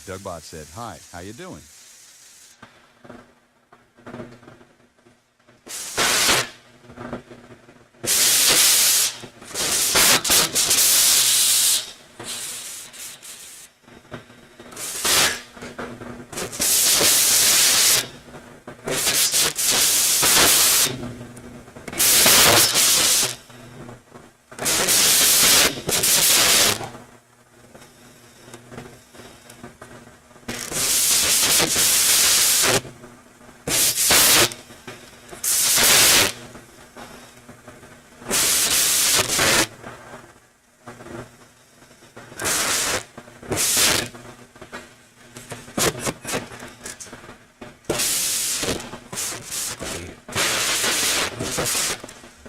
DougBot said, "Hi, how you doing?"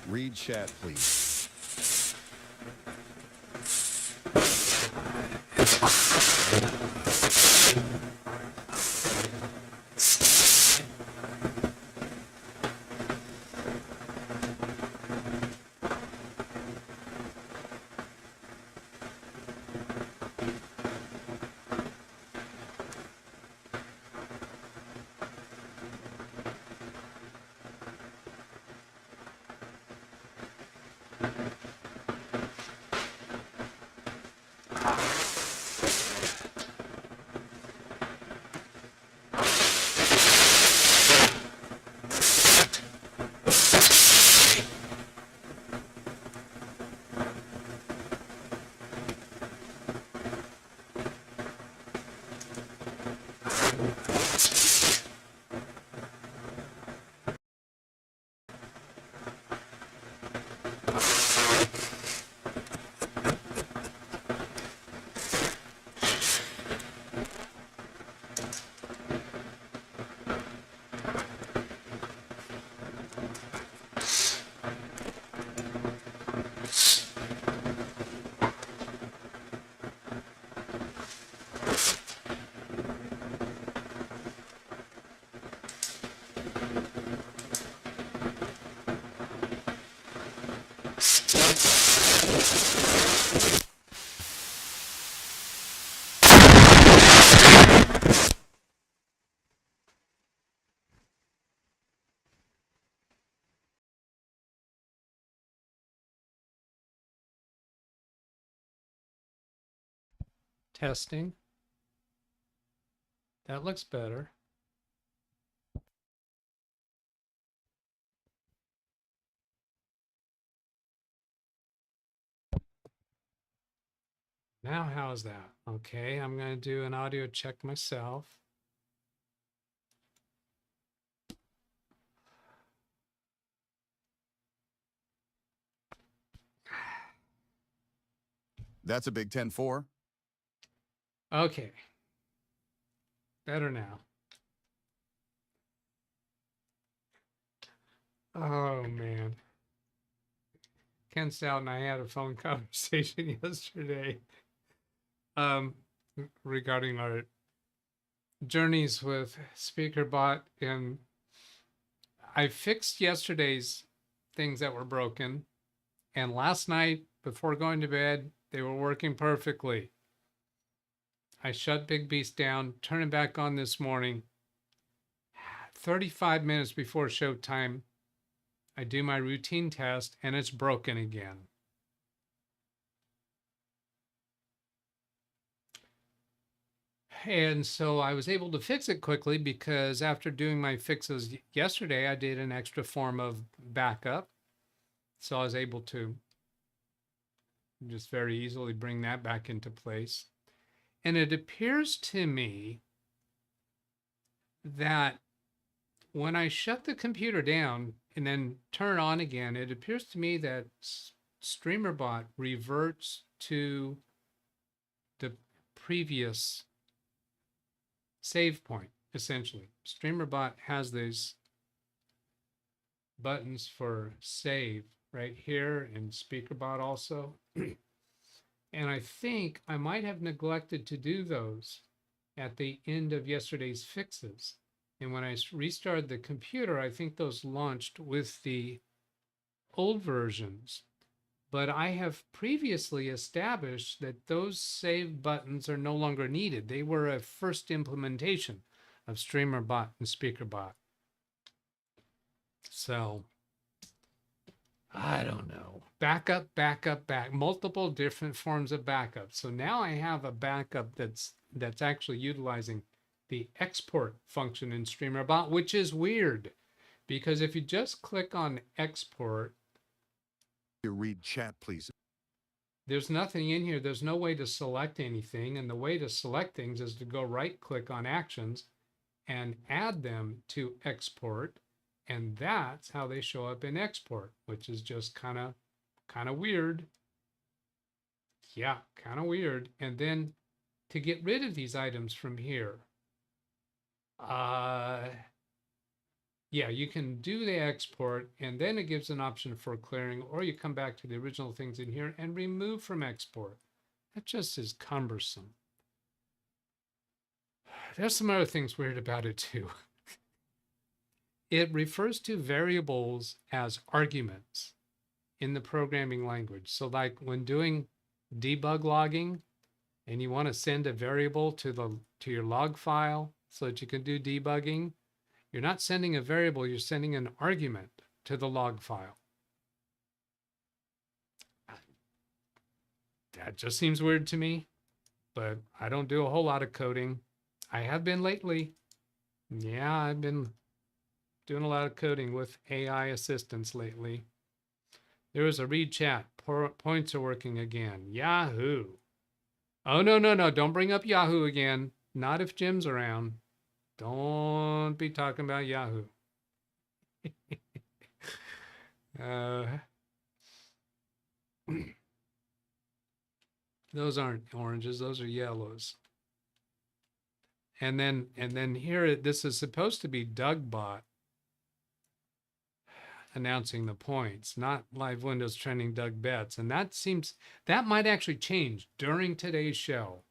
Read chat, please. Testing. That looks better. Now, how's that? Okay, I'm going to do an audio check myself. That's a big 10-4. Okay. Better now. Oh, man. Ken Stout and I had a phone conversation yesterday regarding our journeys with Speakerbot, and I fixed yesterday's things that were broken, and last night before going to bed they were working perfectly. I shut Big Beast down, turned it back on this morning. 35 minutes before showtime, I do my routine test and it's broken again. And so I was able to fix it quickly because after doing my fixes yesterday, I did an extra form of backup. So I was able to just very easily bring that back into place. And it appears to me that when I shut the computer down and then turn on again, it appears to me that Streamerbot reverts to the previous save point, essentially. Streamerbot has these buttons for save right here, and Speakerbot also. And I think I might have neglected to do those at the end of yesterday's fixes. And when I restarted the computer, I think those launched with the old versions. but I have previously established that those save buttons are no longer needed. They were a first implementation of Streamerbot and Speakerbot. So I don't know. Backup, multiple different forms of backup. So now I have a backup that's actually utilizing the export function in Streamerbot, which is weird because if you just click on export, Read chat, please. there's nothing in here. There's no way to select anything. And the way to select things is to go right click on actions and add them to export. And that's how they show up in export, which is just kind of weird. Yeah, kind of weird. And then to get rid of these items from here, yeah, you can do the export and then it gives an option for clearing, or you come back to the original things in here and remove from export. That just is cumbersome. There's some other things weird about it too. It refers to variables as arguments in the programming language. So like when doing debug logging and you want to send a variable to your log file so that you can do debugging, you're not sending a variable, you're sending an argument to the log file. That just seems weird to me, but I don't do a whole lot of coding. I have been lately. Yeah, I've been doing a lot of coding with AI assistants lately. There was a read chat. Points are working again. Yahoo. Oh, no. Don't bring up Yahoo again. Not if Jim's around. Don't be talking about Yahoo. Those aren't oranges. Those are yellows. And then here, this is supposed to be DougBot announcing the points, not LiveWindowsTraining-DougBetts. And that might actually change during today's show.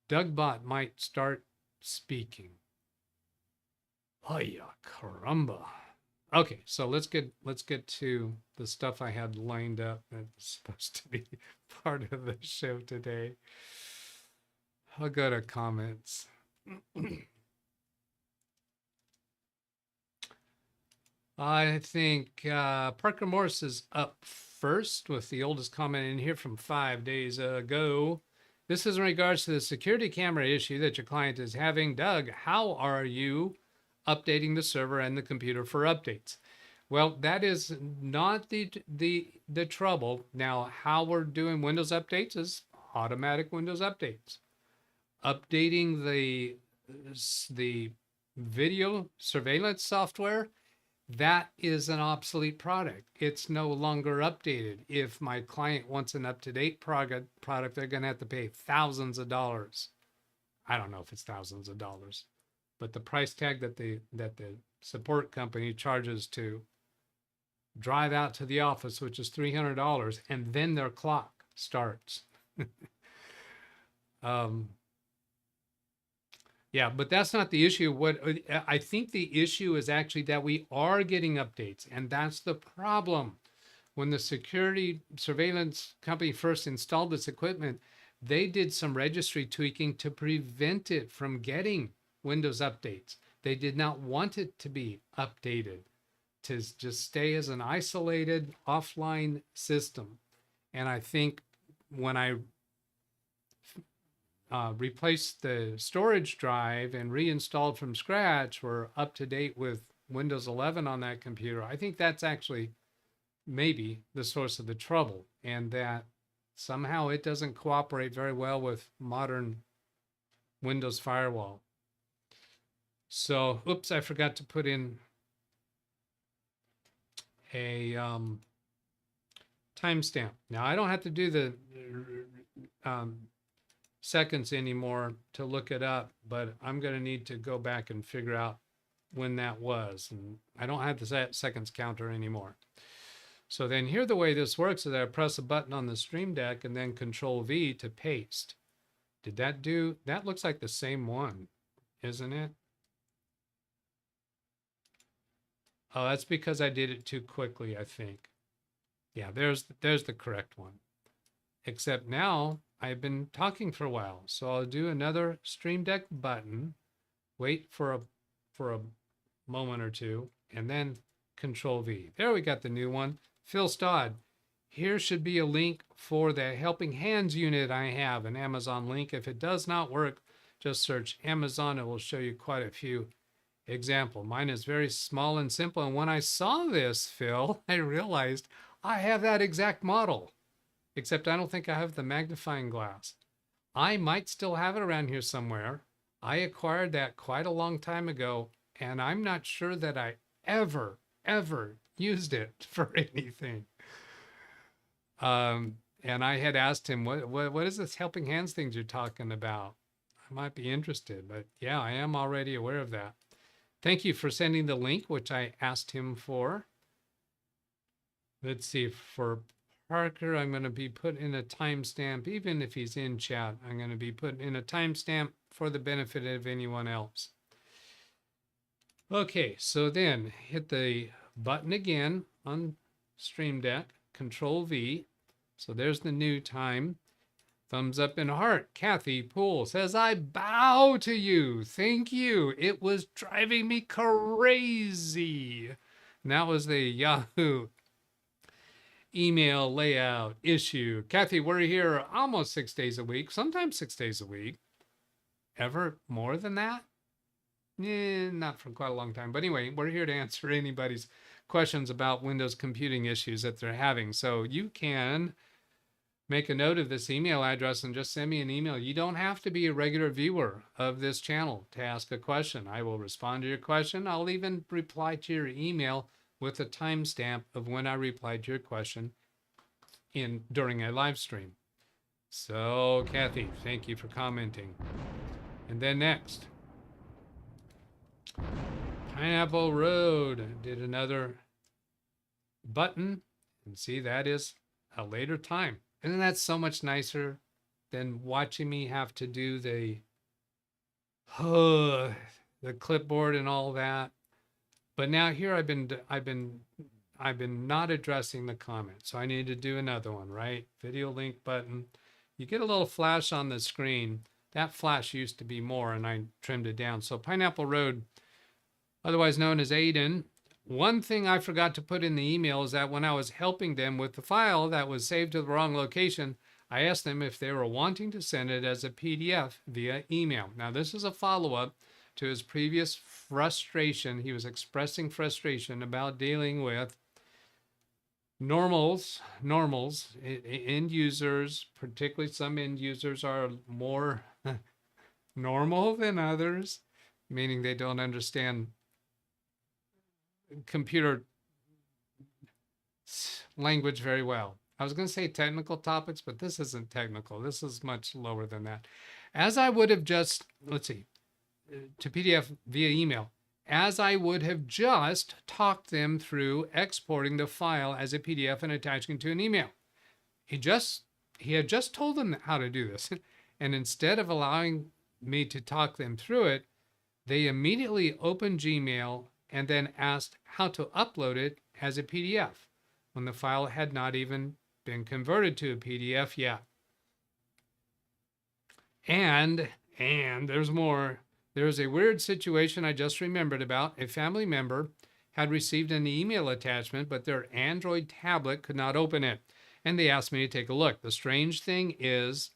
DougBot might start speaking. Oh yeah, caramba. Okay, so let's get to the stuff I had lined up that's supposed to be part of the show today. I'll go to comments. I think Parker Morse is up first with the oldest comment in here from 5 days ago. This is in regards to the security camera issue that your client is having. Doug, how are you updating the server and the computer for updates? Well, that is not the trouble. Now, how we're doing Windows updates is automatic Windows updates. Updating the video surveillance software, that is an obsolete product. It's no longer updated. If my client wants an up-to-date product, they're going to have to pay thousands of dollars. I don't know if it's thousands of dollars, but the price tag that the support company charges to drive out to the office, which is $300, and then their clock starts. Yeah, but that's not the issue. What I think the issue is actually that we are getting updates, and that's the problem. When the security surveillance company first installed this equipment, they did some registry tweaking to prevent it from getting Windows updates. They did not want it to be updated, to just stay as an isolated offline system. And I think when I replaced the storage drive and reinstalled from scratch, we're up to date with Windows 11 on that computer. I think that's actually maybe the source of the trouble, and that somehow it doesn't cooperate very well with modern Windows firewall. So, oops, I forgot to put in a timestamp. Now, I don't have to do the seconds anymore to look it up, but I'm going to need to go back and figure out when that was. And I don't have the seconds counter anymore. So then here the way this works is I press a button on the Stream Deck and then Control V to paste. Did that do? That looks like the same one, isn't it? Oh, that's because I did it too quickly, I think. Yeah, there's the correct one. Except now I've been talking for a while. So I'll do another Stream Deck button, wait for a moment or two, and then Control V. There we got the new one. Phil Stodd. Here should be a link for the Helping Hands unit I have, an Amazon link. If it does not work, just search Amazon. It will show you quite a few examples. Mine is very small and simple. And when I saw this, Phil, I realized I have that exact model, except I don't think I have the magnifying glass. I might still have it around here somewhere. I acquired that quite a long time ago, and I'm not sure that I ever used it for anything. And I had asked him, what is this Helping Hands things you're talking about? I might be interested, but yeah, I am already aware of that. Thank you for sending the link, which I asked him for. Let's see, for Parker, I'm going to be putting in a timestamp. Even if he's in chat, I'm going to be putting in a timestamp for the benefit of anyone else. Okay, so then hit the button again on Stream Deck, Control V. So there's the new time. Thumbs up and heart. Kathy Poole says, I bow to you. Thank you. It was driving me crazy. And that was the Yahoo email layout issue. Kathy, we're here almost 6 days a week, sometimes 6 days a week. Ever more than that? Not for quite a long time. But anyway, we're here to answer anybody's questions about Windows computing issues that they're having. So you can make a note of this email address and just send me an email. You don't have to be a regular viewer of this channel to ask a question. I will respond to your question. I'll even reply to your email with a timestamp of when I replied to your question during a live stream. So, Kathy, thank you for commenting. And then next, Pineapple Road did another button, and see, that is a later time. Isn't that so much nicer than watching me have to do the clipboard and all that? But now here I've been not addressing the comment, so I need to do another one, right? Video link button. You get a little flash on the screen. That flash used to be more, and I trimmed it down. So Pineapple Road, otherwise known as Aiden. One thing I forgot to put in the email is that when I was helping them with the file that was saved to the wrong location, I asked them if they were wanting to send it as a PDF via email. Now, this is a follow-up to his previous frustration. He was expressing frustration about dealing with normals, end users, particularly some end users are more normal than others, meaning they don't understand computer language very well. I was going to say technical topics, but this isn't technical. This is much lower than that. As I would have just, let's see, to PDF via email, as I would have just talked them through exporting the file as a PDF and attaching to an email. He had just told them how to do this. And instead of allowing me to talk them through it, they immediately opened Gmail and then asked how to upload it as a PDF when the file had not even been converted to a PDF yet. And there's more. There is a weird situation I just remembered about. A family member had received an email attachment, but their Android tablet could not open it. And they asked me to take a look. The strange thing is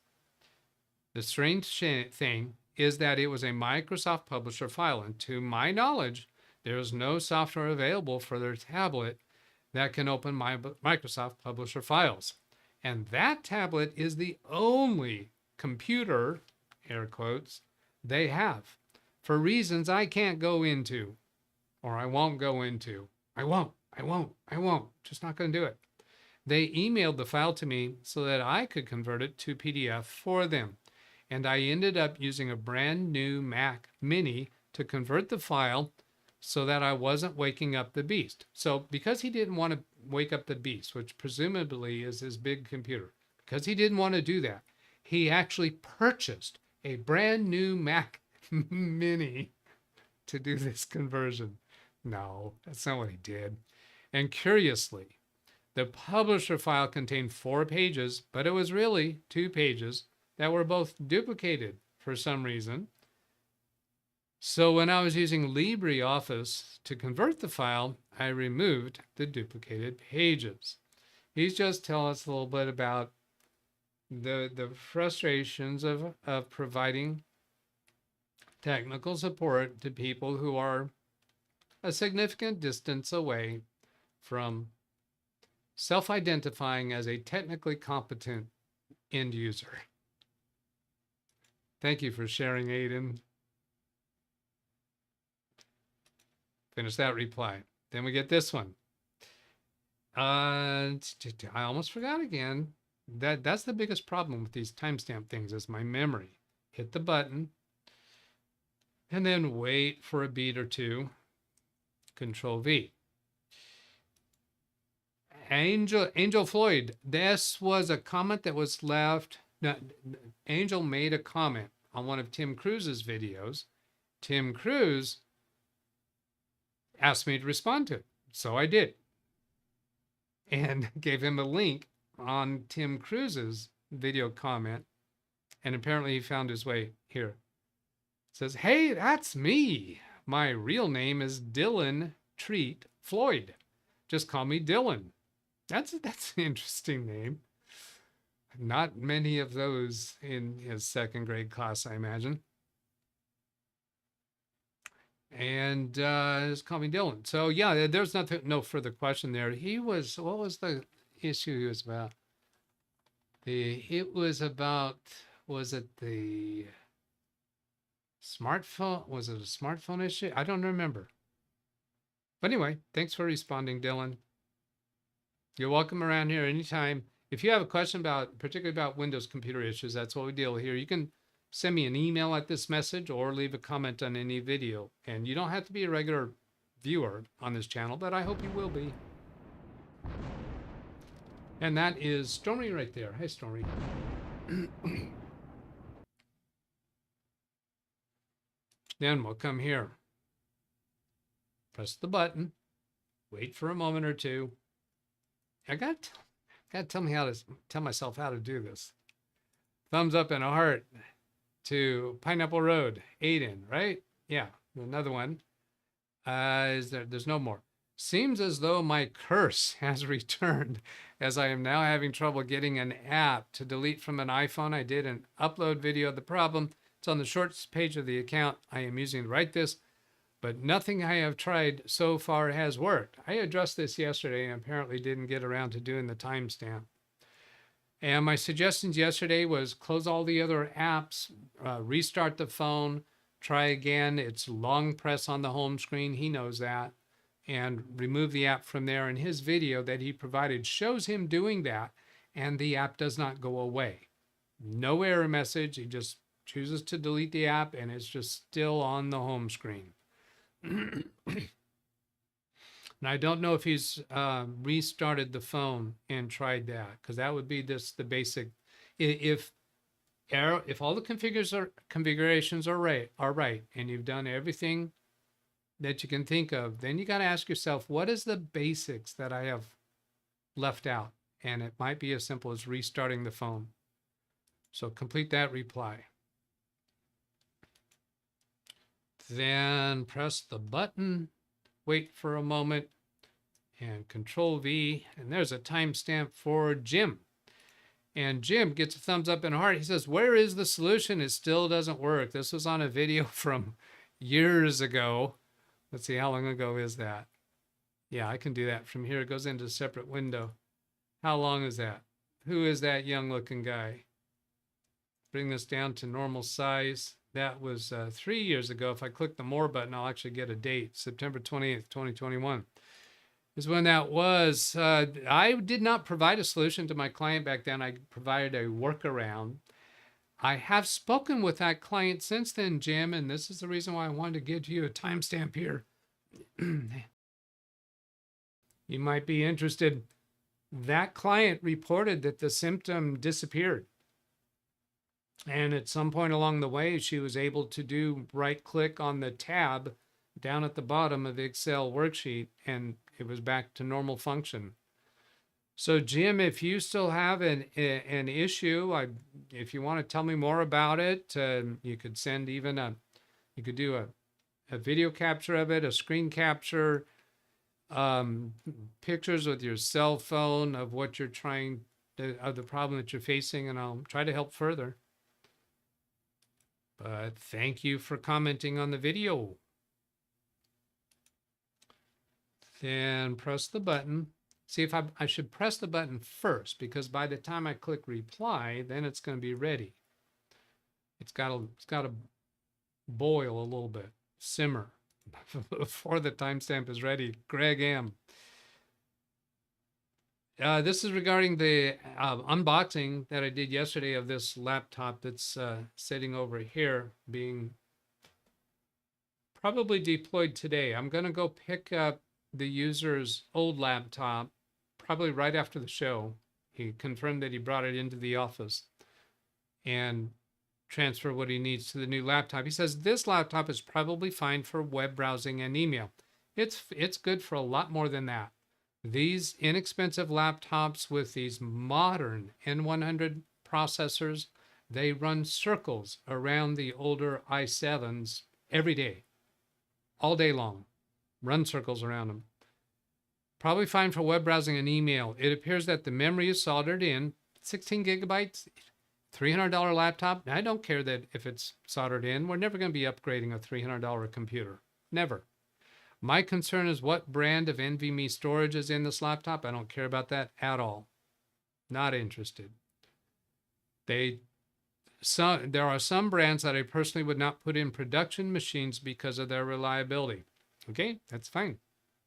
that it was a Microsoft Publisher file. And to my knowledge, there is no software available for their tablet that can open Microsoft Publisher files. And that tablet is the only computer, air quotes, they have, for reasons I can't go into, or I won't go into. I won't. Just not going to do it. They emailed the file to me so that I could convert it to PDF for them. And I ended up using a brand new Mac Mini to convert the file so that I wasn't waking up the beast. So because he didn't want to wake up the beast, which presumably is his big computer, because he didn't want to do that, he actually purchased a brand new Mac Mini to do this conversion. No, that's not what he did. And curiously, The publisher file contained 4 pages, but it was really 2 pages that were both duplicated for some reason. So when I was using LibreOffice to convert the file, I removed the duplicated pages. He's just telling us a little bit about the frustrations of providing technical support to people who are a significant distance away from self-identifying as a technically competent end user. Thank you for sharing, Aiden. Finish that reply. Then we get this one. I almost forgot again. That's the biggest problem with these timestamp things is my memory. Hit the button and then wait for a beat or two. Control V. Angel Floyd, this was a comment that was left. No, Angel made a comment on one of Tim Cruz's videos. Tim Cruz asked me to respond to it, so I did. And gave him a link on Tim Cruz's video comment. And apparently he found his way here. It says, hey, that's me. My real name is Dylan Treat Floyd. Just call me Dylan. That's an interesting name. Not many of those in his 2nd grade class, I imagine. And just call me Dylan. So yeah, there's no further question there. He was, what was the issue he was about? It was about, was it the smartphone? Was it a smartphone issue? I don't remember. But anyway, thanks for responding, Dylan. You're welcome around here anytime. If you have a question about, particularly about Windows computer issues, that's what we deal with here. You can send me an email at this message or leave a comment on any video. And you don't have to be a regular viewer on this channel, but I hope you will be. And that is Stormy right there. Hi, Stormy. Then we'll come here. Press the button. Wait for a moment or two. I got to tell myself how to do this. Thumbs up and a heart to Pineapple Road, Aiden, right? Yeah, another one. There's no more. Seems as though my curse has returned as I am now having trouble getting an app to delete from an iPhone. I did an upload video of the problem. It's on the shorts page of the account I am using to write this, but nothing I have tried so far has worked. I addressed this yesterday and apparently didn't get around to doing the timestamp. And my suggestions yesterday was close all the other apps, restart the phone, try again. It's long press on the home screen. He knows that. And remove the app from there. And his video that he provided shows him doing that. And the app does not go away. No error message. He just chooses to delete the app and it's just still on the home screen. And I don't know if he's restarted the phone and tried that, because that would be the basic. If all the configurations are right, and you've done everything that you can think of, then you got to ask yourself, what is the basics that I have left out? And it might be as simple as restarting the phone. So complete that reply. Then press the button, wait for a moment, and Control V, and there's a timestamp for Jim. And Jim gets a thumbs up and a heart. He says, where is the solution? It still doesn't work. This was on a video from years ago. Let's see, how long ago is that? Yeah, I can do that from here. It goes into a separate window. How long is that? Who is that young looking guy? Bring this down to normal size. That was 3 years ago. If I click the more button, I'll actually get a date. September 28th, 2021 is when that was. I did not provide a solution to my client back then. I provided a workaround. I have spoken with that client since then, Jim, and this is the reason why I wanted to give you a timestamp here. You might be interested. That client reported that the symptom disappeared. And at some point along the way, she was able to do right-click on the tab down at the bottom of the Excel worksheet, and it was back to normal function. So Jim, if you still have an issue, if you want to tell me more about it, you could send even you could do a video capture of it, a screen capture, pictures with your cell phone of what you're of the problem that you're facing, and I'll try to help further. But thank you for commenting on the video. Then press the button. See, if I should press the button first, because by the time I click reply, then it's going to be ready. It's got to boil a little bit, simmer before the timestamp is ready. Greg M. This is regarding the unboxing that I did yesterday of this laptop that's sitting over here, being probably deployed today. I'm going to go pick up the user's old laptop probably right after the show. He confirmed that he brought it into the office and transfer what he needs to the new laptop. He says this laptop is probably fine for web browsing and email. It's good for a lot more than that. These inexpensive laptops with these modern N100 processors, they run circles around the older i7s every day, all day long. Run circles around them. Probably fine for web browsing and email. It appears that the memory is soldered in. 16 gigabytes, $300 laptop. I don't care that if it's soldered in. We're never going to be upgrading a $300 computer. Never. My concern is what brand of NVMe storage is in this laptop. I don't care about that at all. Not interested. There are some brands that I personally would not put in production machines because of their reliability. Okay, that's fine.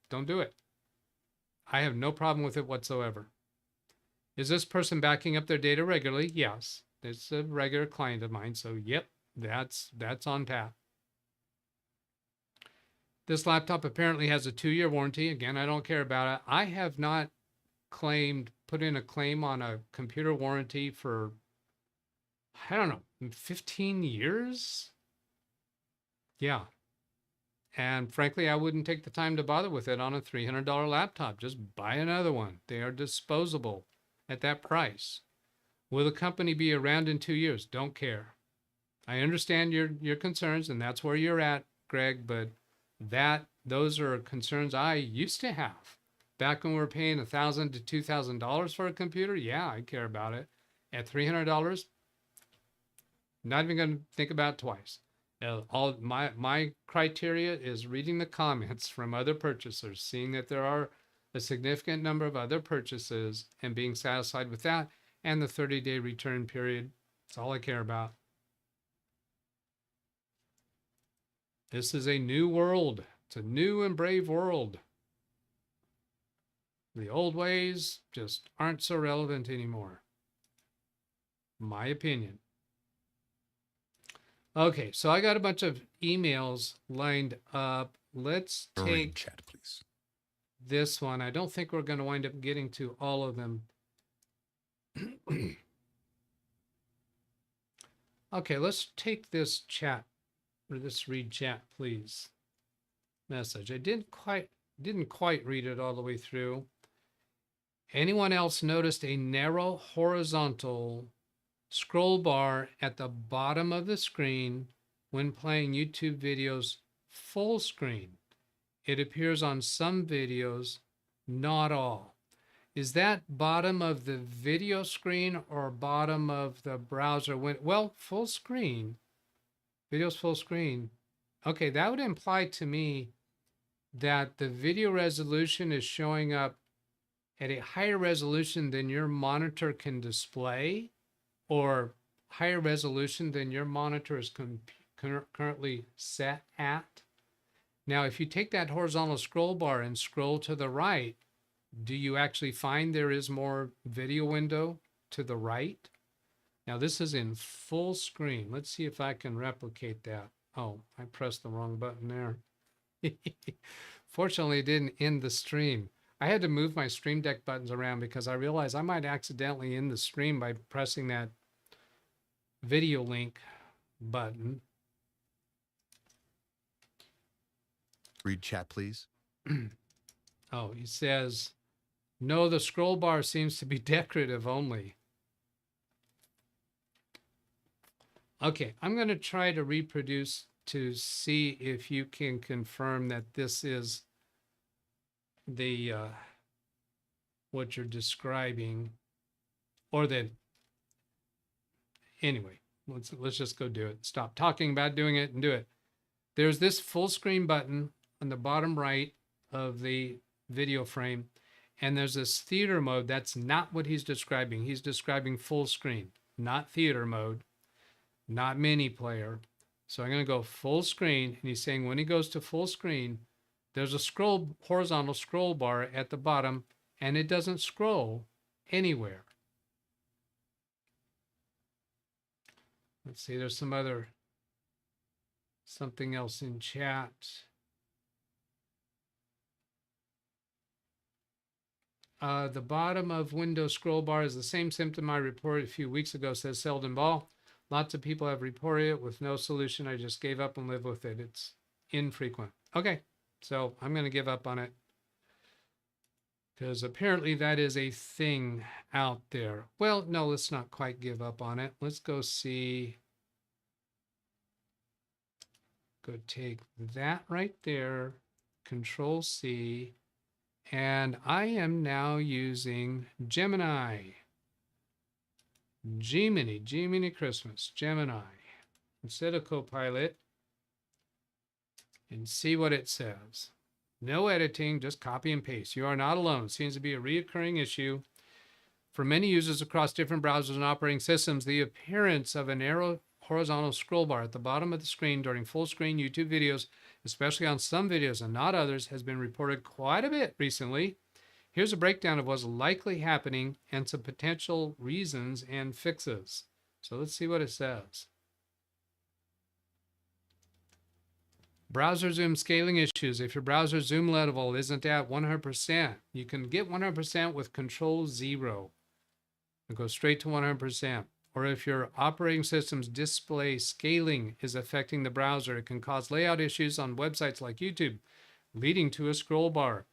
Don't do it. I have no problem with it whatsoever. Is this person backing up their data regularly? Yes. It's a regular client of mine. So yep, that's on tap. This laptop apparently has a 2-year warranty. Again, I don't care about it. I have not put in a claim on a computer warranty for, I don't know, 15 years? Yeah. And frankly, I wouldn't take the time to bother with it on a $300 laptop. Just buy another one. They are disposable at that price. Will the company be around in 2 years? Don't care. I understand your concerns, and that's where you're at, Greg, but those are concerns I used to have. Back when we were paying $1,000 to $2,000 for a computer, yeah, I care about it. At $300, not even going to think about it twice. All my criteria is reading the comments from other purchasers, seeing that there are a significant number of other purchases and being satisfied with that, and the 30-day return period. That's all I care about. This is a new world. It's a new and brave world. The old ways just aren't so relevant anymore. My opinion. Okay, so I got a bunch of emails lined up. Let's take chat, please. This one. I don't think we're going to wind up getting to all of them. Okay, let's take this chat, or this read chat, please. Message. I didn't quite read it all the way through. Anyone else noticed a narrow horizontal scroll bar at the bottom of the screen when playing YouTube videos full screen? It appears on some videos, not all. Is that bottom of the video screen or bottom of the browser? Well, full screen. Videos full screen. Okay, that would imply to me that the video resolution is showing up at a higher resolution than your monitor can display, or higher resolution than your monitor is currently set at. Now, if you take that horizontal scroll bar and scroll to the right, do you actually find there is more video window to the right? Now, this is in full screen. Let's see if I can replicate that. Oh, I pressed the wrong button there. Fortunately, it didn't end the stream. I had to move my Stream Deck buttons around because I realized I might accidentally end the stream by pressing that video link button. Read chat, please. Oh, he says, No, the scroll bar seems to be decorative only. Okay, I'm going to try to reproduce to see if you can confirm that this is the what you're describing, or that anyway, let's just go do it. Stop talking about doing it and do it. There's this full screen button on the bottom right of the video frame, and there's this theater mode. That's not what he's describing. He's describing full screen, not theater mode, not mini player. So I'm going to go full screen, and he's saying when he goes to full screen, there's a horizontal scroll bar at the bottom, and it doesn't scroll anywhere. Let's see, there's something else in chat. The bottom of Windows scroll bar is the same symptom I reported a few weeks ago, says Selden Ball. Lots of people have reported it with no solution. I just gave up and live with it. It's infrequent. Okay, so I'm going to give up on it, because apparently that is a thing out there. Well, no, let's not quite give up on it. Let's go see. Go take that right there, Control C, and I am now using Gemini. Gemini Christmas, Gemini, instead of Copilot, and see what it says. No editing, just copy and paste. You are not alone. Seems to be a reoccurring issue for many users across different browsers and operating systems. The appearance of a narrow horizontal scroll bar at the bottom of the screen during full screen YouTube videos, especially on some videos and not others, has been reported quite a bit recently. Here's a breakdown of what's likely happening and some potential reasons and fixes. So let's see what it says. Browser zoom scaling issues. If your browser zoom level isn't at 100%, you can get 100% with Control 0 and go straight to 100%. Or if your operating system's display scaling is affecting the browser, it can cause layout issues on websites like YouTube, leading to a scroll bar.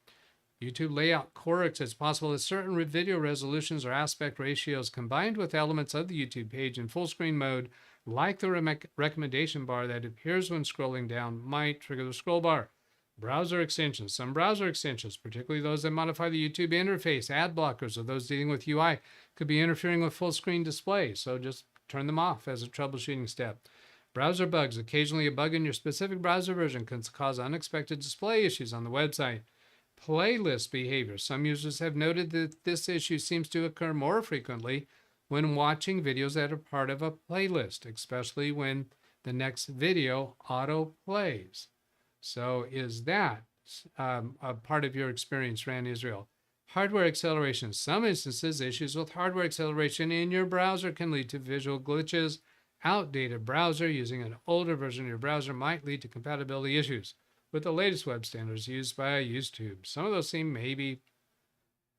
YouTube layout quirks. It's possible that certain video resolutions or aspect ratios combined with elements of the YouTube page in full screen mode, like the recommendation bar that appears when scrolling down, might trigger the scroll bar. Browser extensions. Some browser extensions, particularly those that modify the YouTube interface, ad blockers, or those dealing with UI, could be interfering with full screen display. So just turn them off as a troubleshooting step. Browser bugs. Occasionally a bug in your specific browser version can cause unexpected display issues on the website. Playlist behavior. Some users have noted that this issue seems to occur more frequently when watching videos that are part of a playlist, especially when the next video auto plays. So is that a part of your experience, Ran Israel? Hardware acceleration. Some instances, issues with hardware acceleration in your browser can lead to visual glitches. Outdated browser using an older version of your browser might lead to compatibility issues with the latest web standards used by YouTube. Some of those seem maybe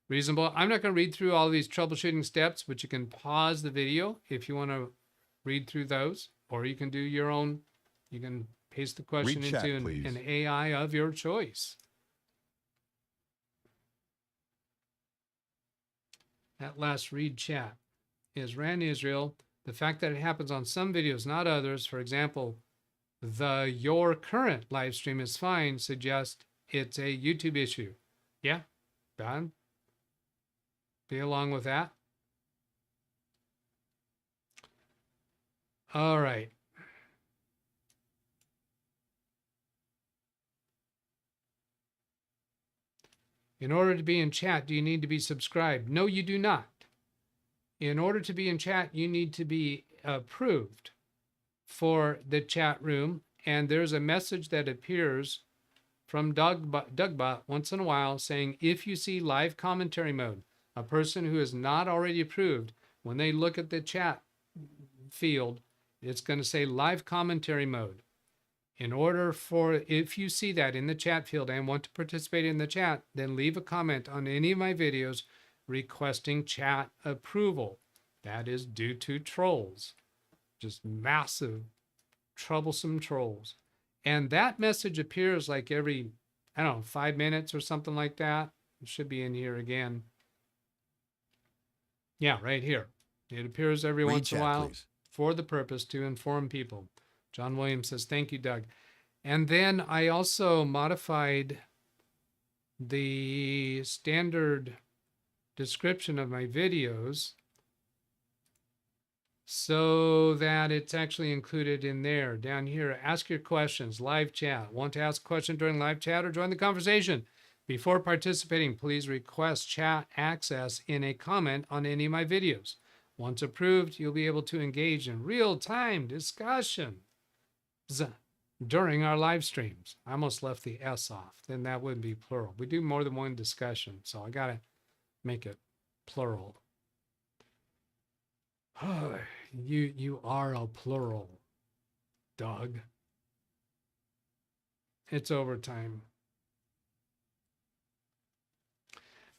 reasonable. I'm not going to read through all of these troubleshooting steps, but you can pause the video if you want to read through those, or you can do your own. You can paste the question Read chat, into an AI of your choice. That last read chat is Ran Israel. The fact that it happens on some videos, not others, for example, your current live stream is fine, suggests it's a YouTube issue. Yeah, done. Be along with that. All right. In order to be in chat, do you need to be subscribed? No, you do not. In order to be in chat, you need to be approved for the chat room, and there's a message that appears from DougBot once in a while saying, if you see live commentary mode, a person who is not already approved, when they look at the chat field, it's going to say live commentary mode. In order for, if you see that in the chat field and want to participate in the chat, then leave a comment on any of my videos requesting chat approval. That is due to trolls. Just massive, troublesome trolls. And that message appears like every, I don't know, 5 minutes or something like that. It should be in here again. Yeah, right here. It appears every Read once in a chat, while please. for the purpose to inform people. John Williams says, thank you, Doug. And then I also modified the standard description of my videos so that it's actually included in there. Down here, ask your questions, live chat. Want to ask a question during live chat or join the conversation? Before participating, please request chat access in a comment on any of my videos. Once approved, you'll be able to engage in real-time discussion during our live streams. I almost left the S off. Then that would be plural. We do more than one discussion, so I got to make it plural. Oh, you are a plural, Doug. It's overtime.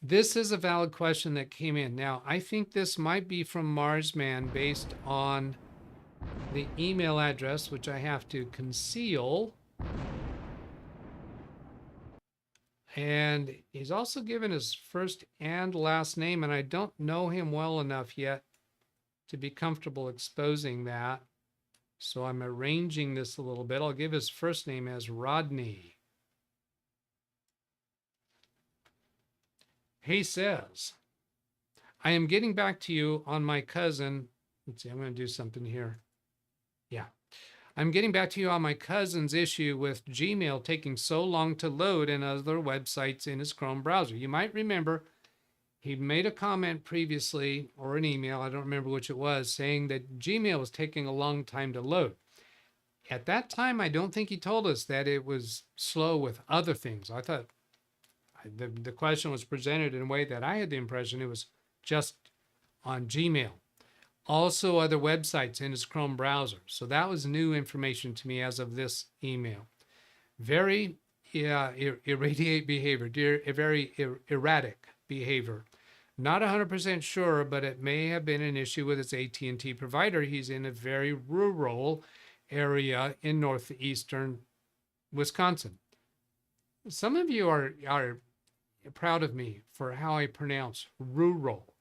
This is a valid question that came in. Now, I think this might be from Marsman based on the email address, which I have to conceal. And he's also given his first and last name, and I don't know him well enough yet to be comfortable exposing that. So I'm arranging this a little bit. I'll give his first name as Rodney. He says, I am getting back to you on my cousin. Let's see, I'm going to do something here. Yeah. I'm getting back to you on my cousin's issue with Gmail taking so long to load and other websites in his Chrome browser. You might remember he made a comment previously, or an email, I don't remember which it was, saying that Gmail was taking a long time to load. At that time, I don't think he told us that it was slow with other things. I thought the question was presented in a way that I had the impression it was just on Gmail. Also other websites in his Chrome browser. So that was new information to me as of this email. Very irradiate behavior, very erratic behavior. Not 100% sure, but it may have been an issue with his AT&T provider. He's in a very rural area in northeastern Wisconsin. Some of you are proud of me for how I pronounce rural.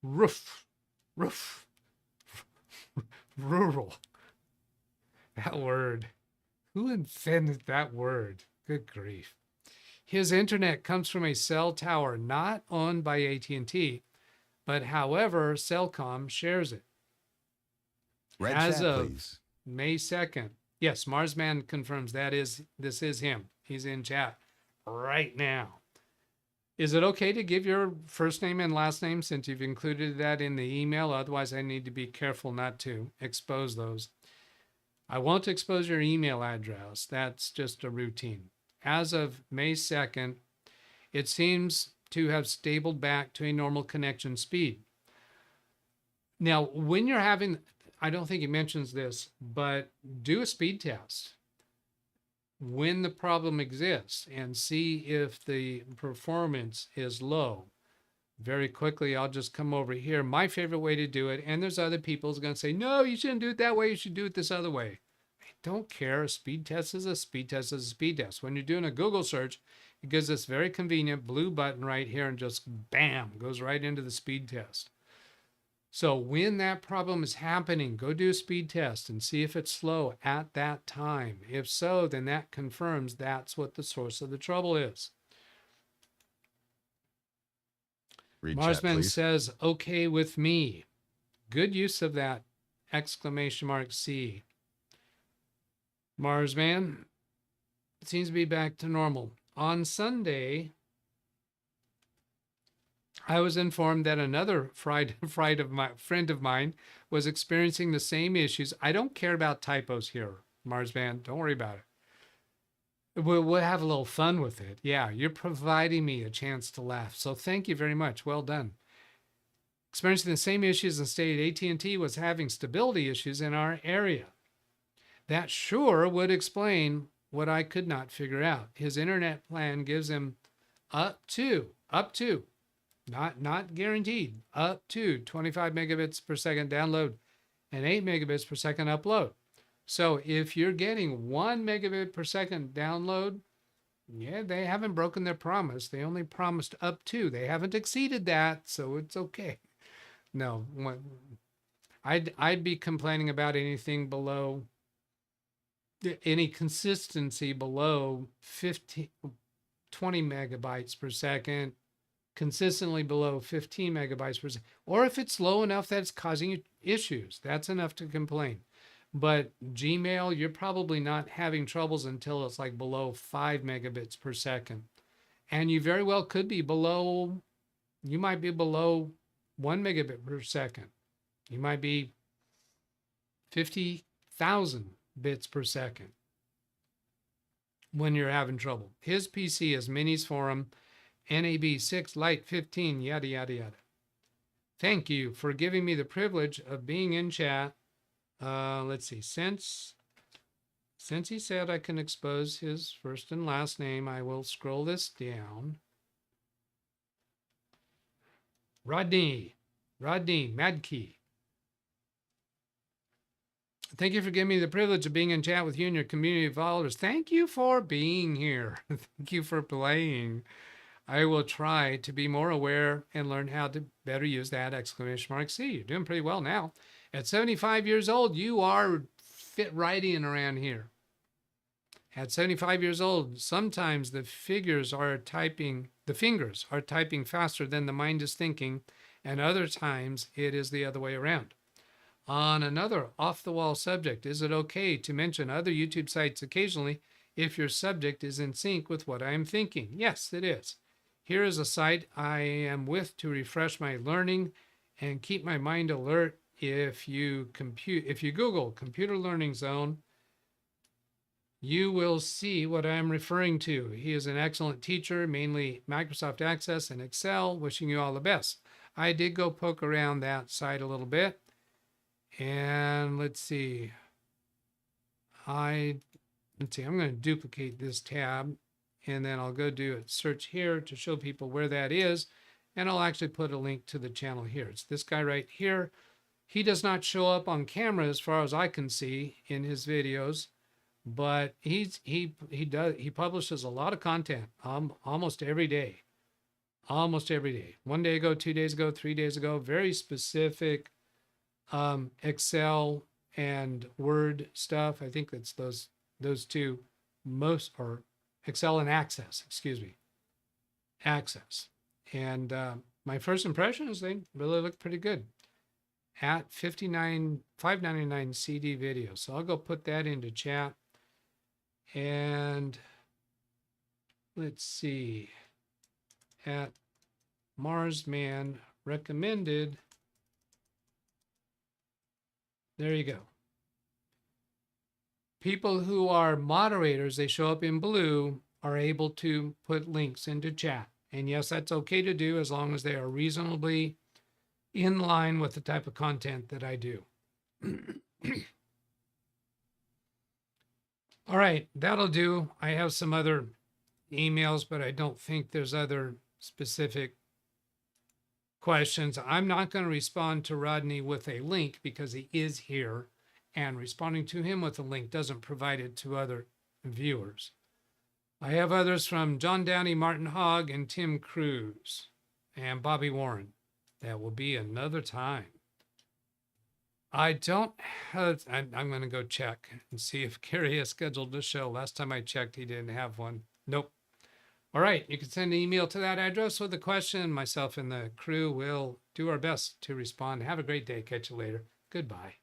Roof, rural. That word. Who invented that word? Good grief. His internet comes from a cell tower not owned by AT&T, but however, Cellcom shares it. Red As chat, of please. May 2nd. Yes, Marsman confirms this is him. He's in chat right now. Is it okay to give your first name and last name since you've included that in the email? Otherwise, I need to be careful not to expose those. I won't expose your email address. That's just a routine. As of May 2nd, it seems to have stabled back to a normal connection speed. Now, when you're having, I don't think he mentions this, but do a speed test when the problem exists and see if the performance is low. Very quickly, I'll just come over here. My favorite way to do it, and there's other people who's going to say, no, you shouldn't do it that way. You should do it this other way. I don't care. A speed test is a speed test is a speed test. When you're doing a Google search, it gives this very convenient blue button right here and just bam, goes right into the speed test. So when that problem is happening, go do a speed test and see if it's slow at that time. If so, then that confirms that's what the source of the trouble is. Marsman says, okay with me. Good use of that exclamation mark C. Marsman, it seems to be back to normal. On Sunday, I was informed that another friend of mine was experiencing the same issues. I don't care about typos here, Marsman. Don't worry about it. We'll have a little fun with it. Yeah, you're providing me a chance to laugh. So thank you very much. Well done. Experiencing the same issues and stated AT&T was having stability issues in our area. That sure would explain what I could not figure out. His internet plan gives him up to, not guaranteed, up to 25 megabits per second download and 8 megabits per second upload. So if you're getting 1 megabit per second download Yeah, they haven't broken their promise. They only promised up to. They haven't exceeded that, so it's okay. No, I'd be complaining about anything below, any consistency below 20 megabytes per second, consistently below 15 megabytes per second, or if it's low enough that it's causing you issues, that's enough to complain. But Gmail, you're probably not having troubles until it's like below 5 megabits per second. And you very well could be below, you might be below 1 megabit per second. You might be 50,000 bits per second when you're having trouble. His PC is Minis Forum, NAB 6 Lite 15, yada, yada, yada. Thank you for giving me the privilege of being in chat. Let's see, since he said I can expose his first and last name, I will scroll this down. Rodney Madkey. Thank you for giving me the privilege of being in chat with you and your community of followers. Thank you for being here. Thank you for playing. I will try to be more aware and learn how to better use that exclamation mark C. You're doing pretty well now. At 75 years old, you are fit right in around here. At 75 years old, sometimes the fingers are typing faster than the mind is thinking, and other times it is the other way around. On another off-the-wall subject, is it okay to mention other YouTube sites occasionally if your subject is in sync with what I am thinking? Yes, it is. Here is a site I am with to refresh my learning and keep my mind alert. If you Google Computer Learning Zone, you will see what I am referring to. He is an excellent teacher, mainly Microsoft Access and Excel. Wishing you all the best. I did go poke around that site a little bit. And let's see. I'm going to duplicate this tab, and then I'll go do a search here to show people where that is. And I'll actually put a link to the channel here. It's this guy right here. He does not show up on camera as far as I can see in his videos, but he publishes a lot of content almost every day. Almost every day. 1 day ago, 2 days ago, 3 days ago, very specific Excel and Word stuff. I think that's those two most, or Excel and Access, excuse me. Access. And my first impression is they really look pretty good at $5.99 CD video. So I'll go put that into chat. And let's see, at Marsman recommended. There you go. People who are moderators, they show up in blue, are able to put links into chat. And yes, that's okay to do as long as they are reasonably in line with the type of content that I do. All right, that'll do. I have some other emails, but I don't think there's other specific questions. I'm not going to respond to Rodney with a link because he is here, and responding to him with a link doesn't provide it to other viewers. I have others from John Downey, Martin Hogg, and Tim Cruz, and Bobby Warren. That will be another time. I'm going to go check and see if Gary has scheduled a show. Last time I checked, he didn't have one. Nope. All right, you can send an email to that address with a question. Myself and the crew will do our best to respond. Have a great day. Catch you later. Goodbye.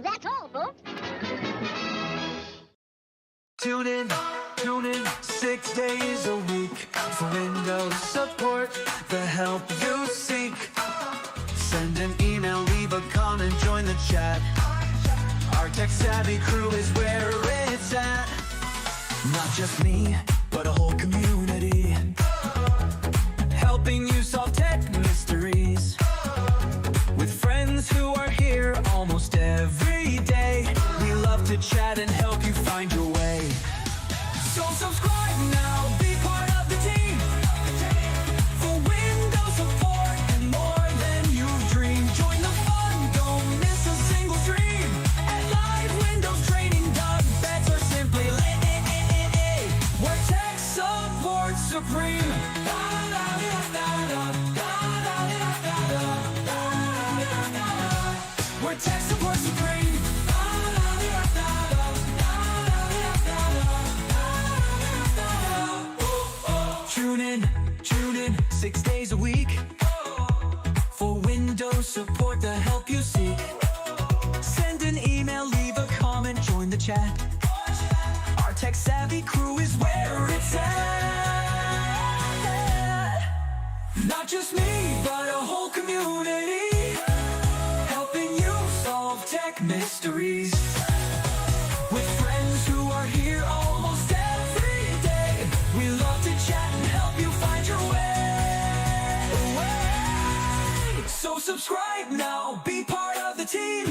That's all, folks. Tune in 6 days a week for Windows support, the help you seek. Send an email, leave a comment, join the chat. Our tech-savvy crew is where it's at. Not just me, but a whole community, helping you solve tech mysteries. With friends who are here almost every day, we love to chat and help you find your way. So subscribe now, be part of the team. in 6 days a week. For Windows support, the help you seek. Send an email, leave a comment, join the chat. Our tech-savvy crew is where it's at. Not just me, but a whole community, helping you solve tech mysteries. With friends who are here almost every day, we love to chat and help you find your way. So subscribe now, be part of the team.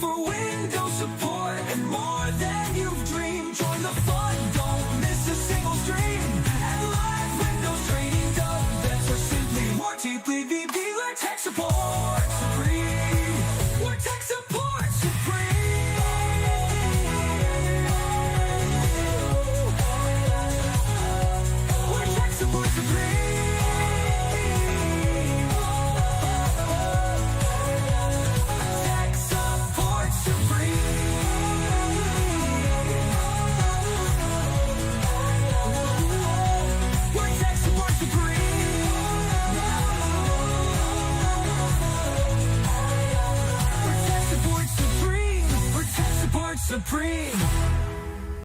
For Windows support and more than you've dreamed. Join the fun, don't miss a single stream. At LiveWindowsTraining-DougBetts, or simply more deeply VB, like tech support supreme. We're tech support supreme. We're tech support supreme. Tech support supreme. We're tech support supreme. We're tech support supreme. We're tech support supreme.